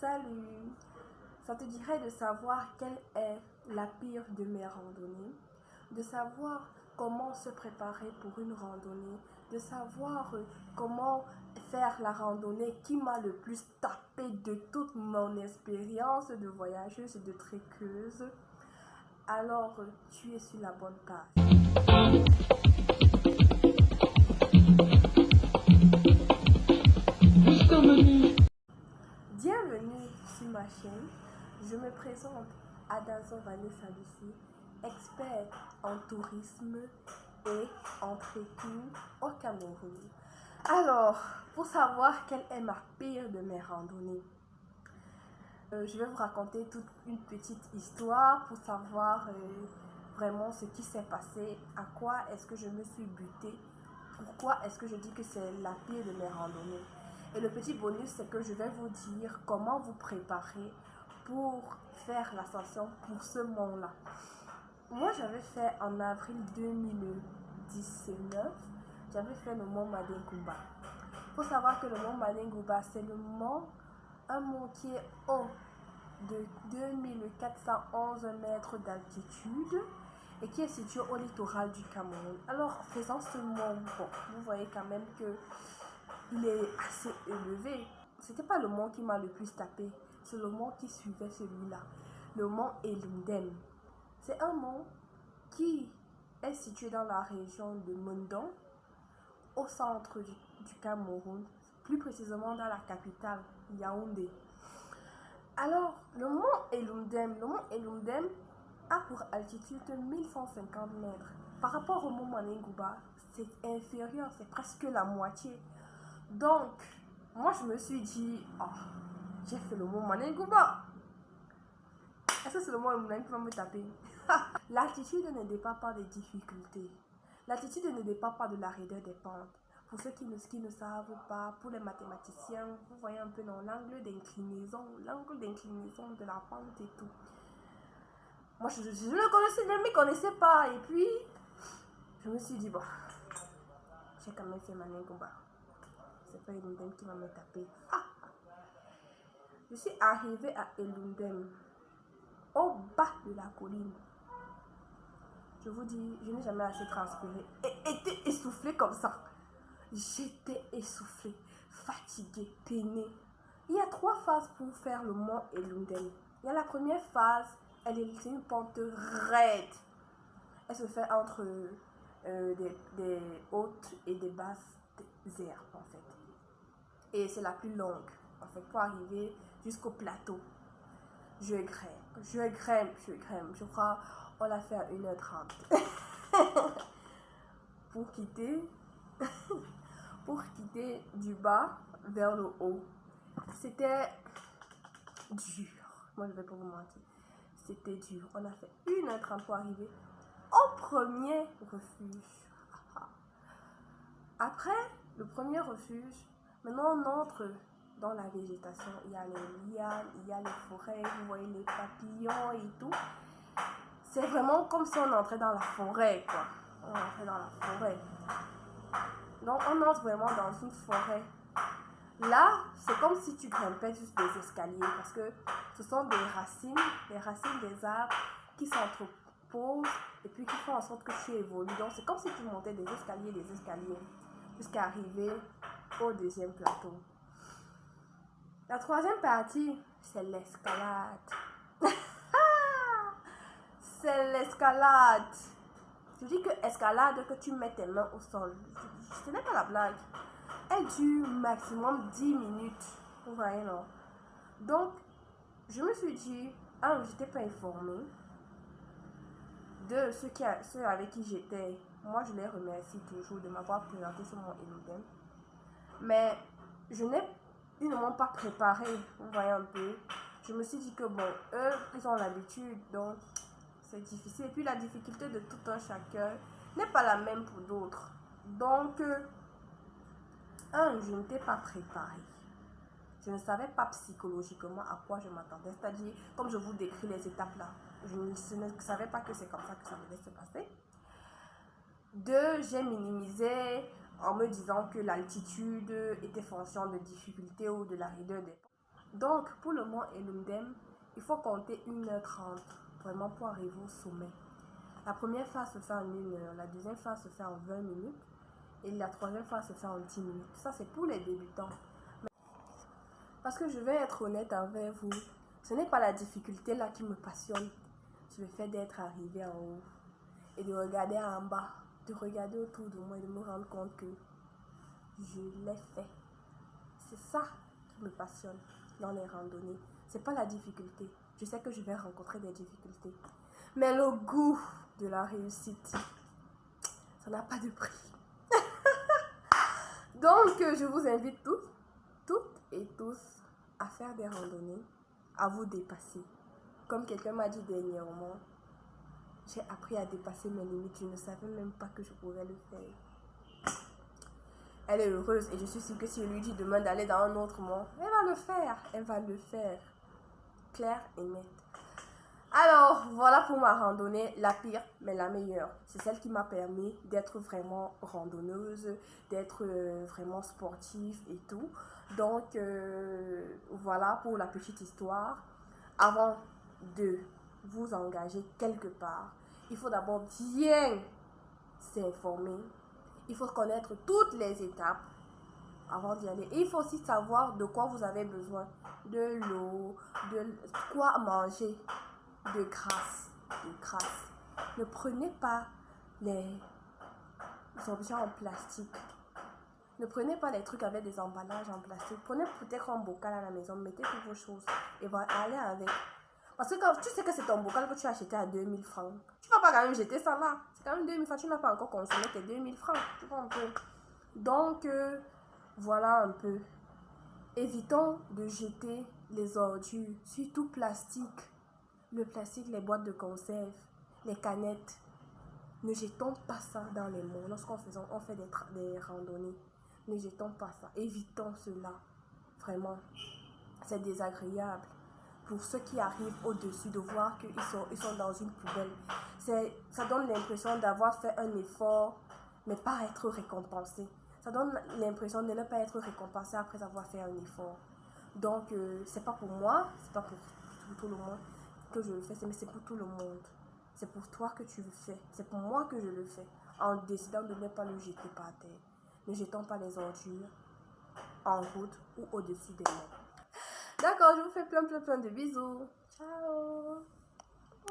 Salut! Ça te dirait de savoir quelle est la pire de mes randonnées, de savoir comment se préparer pour une randonnée, de savoir comment faire la randonnée qui m'a le plus tapé de toute mon expérience de voyageuse et de trekkeuse. Alors, tu es sur la bonne page. Bienvenue sur ma chaîne. Je me présente Adazo Vanessa Lucie, experte en tourisme et en trekking au Cameroun. Alors, pour savoir quelle est ma pire de mes randonnées, je vais vous raconter toute une petite histoire pour savoir vraiment ce qui s'est passé, à quoi est-ce que je me suis butée, pourquoi est-ce que je dis que c'est la pire de mes randonnées. Et le petit bonus, c'est que je vais vous dire comment vous préparer pour faire l'ascension pour ce mont-là. Moi, j'avais fait en avril 2019, j'avais fait le mont Madingouba. Il faut savoir que le mont Madingouba, c'est un mont qui est haut de 2411 mètres d'altitude et qui est situé au littoral du Cameroun. Alors, faisant ce mont, bon, vous voyez quand même que il est assez élevé. C'était pas le mont qui m'a le plus tapé, c'est le mont qui suivait celui-là, le mont Elundem. C'est un mont qui est situé dans la région de Mondon, au centre du Cameroun, plus précisément dans la capitale, Yaoundé. Alors, le mont Elundem a pour altitude 1150 mètres. Par rapport au mont Madingouba, c'est inférieur, c'est presque la moitié. Donc, moi je me suis dit, oh, j'ai fait le mont Madingouba. Est-ce que c'est le mont Elundem qui va me taper? L'altitude ne dépend pas des difficultés. L'altitude ne dépend pas de la raideur des pentes. Pour ceux qui ne savent pas, pour les mathématiciens, vous voyez un peu dans l'angle d'inclinaison de la pente et tout. Moi, je ne m'y connaissais pas. Et puis, je me suis dit, bon, j'ai quand même fait Madingouba. C'est pas Elundem qui va me taper. Je suis arrivée à Elundem, au bas de la colline. Je vous dis, je n'ai jamais assez transpiré et été essoufflée comme ça. J'étais essoufflée, fatiguée, peinée. Il y a 3 phases pour faire le mont Elundem. Il y a la première phase, c'est une pente raide. Elle se fait entre des hautes et des basses herbes en fait. Et c'est la plus longue en fait pour arriver jusqu'au plateau. Je grimpe. Je crois on l'a fait à 1h30 pour quitter du bas vers le haut. C'était dur. Moi, je vais pas vous mentir. C'était dur. On a fait 1h30 pour arriver au premier refuge. Après le premier refuge, maintenant on entre dans la végétation. Il y a les lianes, il y a les forêts, vous voyez les papillons et tout. C'est vraiment comme si on entrait dans la forêt, quoi. On entrait dans la forêt. Donc, on entre vraiment dans une forêt. Là, c'est comme si tu grimpais juste des escaliers parce que ce sont des racines des arbres qui s'entreposent et puis qui font en sorte que tu évolues. Donc, c'est comme si tu montais des escaliers jusqu'à arriver au deuxième plateau. La troisième partie, c'est l'escalade. C'est l'escalade. Je dis que escalade, que tu mets tes mains au sol. Ce n'est pas la blague. Elle dure maximum 10 minutes. Vous voyez, non? Donc, je me suis dit, je n'étais pas informée. De ceux avec qui j'étais, moi je les remercie toujours de m'avoir présenté sur mon Elundem. Mais ils ne m'ont pas préparé. Vous voyez un peu. Je me suis dit que bon, eux, ils ont l'habitude. Donc, c'est difficile. Et puis la difficulté de tout un chacun n'est pas la même pour d'autres. Donc, je n'étais pas préparée. Je ne savais pas psychologiquement à quoi je m'attendais. C'est-à-dire, comme je vous décris les étapes là, je ne savais pas que c'est comme ça que ça devait se passer. 2, j'ai minimisé en me disant que l'altitude était fonction de difficulté ou de la raideur des ponts. Donc, pour le mont Elumdem, il faut compter 1h30 vraiment pour arriver au sommet. La première phase se fait en 1 heure, la deuxième phase se fait en 20 minutes et la troisième phase se fait en 10 minutes. Ça, c'est pour les débutants. Parce que je vais être honnête avec vous, ce n'est pas la difficulté là qui me passionne. C'est le fait d'être arrivé en haut et de regarder en bas, de regarder autour de moi et de me rendre compte que je l'ai fait. C'est ça qui me passionne dans les randonnées. C'est pas la difficulté. Je sais que je vais rencontrer des difficultés. Mais le goût de la réussite, ça n'a pas de prix. Donc, je vous invite toutes et tous à faire des randonnées, à vous dépasser. Comme quelqu'un m'a dit dernièrement, j'ai appris à dépasser mes limites. Je ne savais même pas que je pouvais le faire. Elle est heureuse et je suis sûre que si je lui dis demain d'aller dans un autre monde, elle va le faire. Elle va le faire. Claire et nette. Alors, voilà pour ma randonnée, la pire, mais la meilleure. C'est celle qui m'a permis d'être vraiment randonneuse, d'être vraiment sportive et tout. Donc, voilà pour la petite histoire. Avant de vous engager quelque part, il faut d'abord bien s'informer. Il faut connaître toutes les étapes avant d'y aller. Et il faut aussi savoir de quoi vous avez besoin. De l'eau, de quoi manger. De grâce. Ne prenez pas les objets en plastique. Ne prenez pas les trucs avec des emballages en plastique. Prenez peut-être un bocal à la maison, mettez toutes vos choses et allez avec. Parce que quand tu sais que c'est ton bocal que tu as acheté à 2000 francs, tu ne vas pas quand même jeter ça là. C'est quand même 2000 francs, tu n'as pas encore consommé tes 2000 francs. Tu vois un peu. Donc, voilà un peu. Évitons de jeter les ordures, surtout plastique. Le plastique, les boîtes de conserve, les canettes. Ne jetons pas ça dans les monts. Lorsqu'on fait des randonnées, ne jetons pas ça. Évitons cela. Vraiment, c'est désagréable. Pour ceux qui arrivent au-dessus, de voir qu'ils sont dans une poubelle. Ça donne l'impression d'avoir fait un effort, mais pas être récompensé. Ça donne l'impression de ne pas être récompensé après avoir fait un effort. Donc, c'est pas pour moi, c'est pas pour tout le monde que je le fais, mais c'est pour tout le monde. C'est pour toi que tu le fais. C'est pour moi que je le fais. En décidant de ne pas le jeter par terre. Ne jetons pas les ordures en route ou au-dessus des monts. D'accord, je vous fais plein de bisous. Ciao.